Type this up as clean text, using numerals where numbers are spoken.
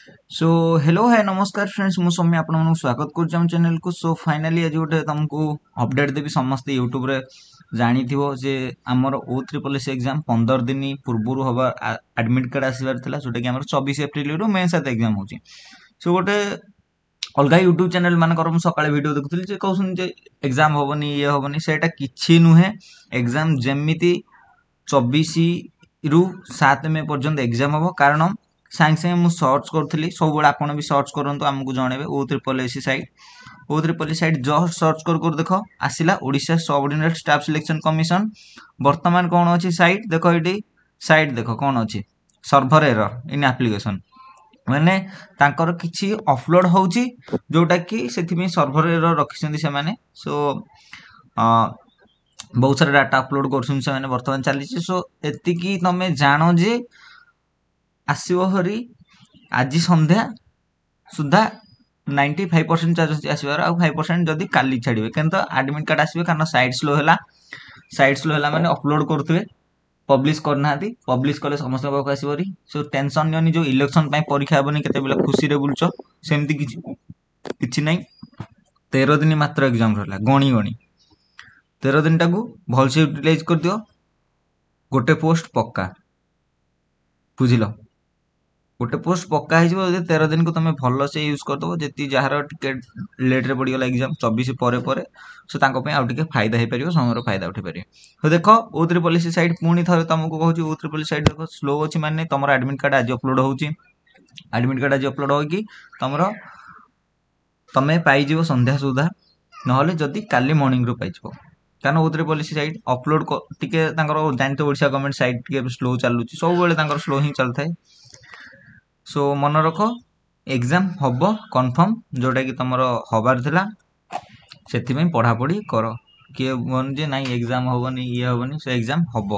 So hello है नमस्कार friends मु सौम्य आपण मन स्वागत कर चैनल को। सो फाइनली आज गोटे तुमको अपडेट देवी समस्त यूट्यूब रे जानी थी जे आमर ओ ट्रिपल एस एग्जाम 15 दिन पूर्व हवा एडमिट कार्ड आसबार था जोटा कि 24 एप्रिल रु मे 7 एग्जाम होची। सो गोटे अलग यूट्यूब चैनल मानकर मु सकाळे वीडियो देखुथली जे कहउछन जे एग्जाम होबनी ये होबनी सेटा किछि नुहे। एग्जाम जेमिति 24 रु 7 मे पर्यंत एग्जाम हम कारण साइंस मु सर्च करी सब आपण भी सर्च करंतु आमको जणेबे O triple S site just search कर देख आसिला Odisha subordinate staff selection commission. वर्तमान कौन अच्छी साइट देख ये साइट देख कौन अच्छी सर्भर एरर इन एप्लिकेशन माने तांकर किछि अपलोड होउची जोटा कि सेथि सर्भर एरर रखिसंती से माने। सो बहुत सारा डाटा अपलोड करछन से माने वर्तमान चली। सो एतिकी तमे जानो जे आसीबो हरी आज संध्या सुधा 95% चार्ज आसबार आ 5% जदि काली छाड़िबे केनतो एडमिट कार्ड आसीबे कारण साइट स्लो हैला माने अपलोड करथबे पब्लिश करना पब्लिश कले समस्त पाखु आसीबरी। सो टेंशन नियनी जो इलेक्शन पई परीक्षा हबनी केते बेला खुशी रे बुलचो सेमती किछि नै। 13 दिन मात्र एग्जाम रहला गणी गणी 13 दिन टाकू भल से यूटिलाइज कर दियो गोटे पोस्ट पक्का बुझिलो। गोटे पोस्ट पक्का हो 13 दिन को तुम भल से यूज करदे जी जार टिकेट लेट रे पड़गला एग्जाम 24 पर सो आउ टिके फायदा हो पार समय फायदा उठे पारे। तो देख ओ ट्रिपल एस साइट पुणी थे तुमको कहूँ ओ ट्रिपल एस साइट देख स्लो अच्छी माने तुम एडमिट कार्ड आज अपलोड होची एडमिट कार्ड आज अपलोड होगी तुम तमें पाइज संध्या सुधा ना जदि काली मॉर्निंग रू पाइज कारण ओ ट्रिपल एस साइट अपलोड टिके जानते ओडिशा गवर्नमेंट साइट टिके स्लो चलुची सब स्लो ही चलता है। सो मन रख एग्जाम हम कन्फर्म जोटा कि तुम हबार थिला से पढ़ापढ़ी कर किए जे ना एग्जाम हेनी ये हेनी से एग्जाम हम।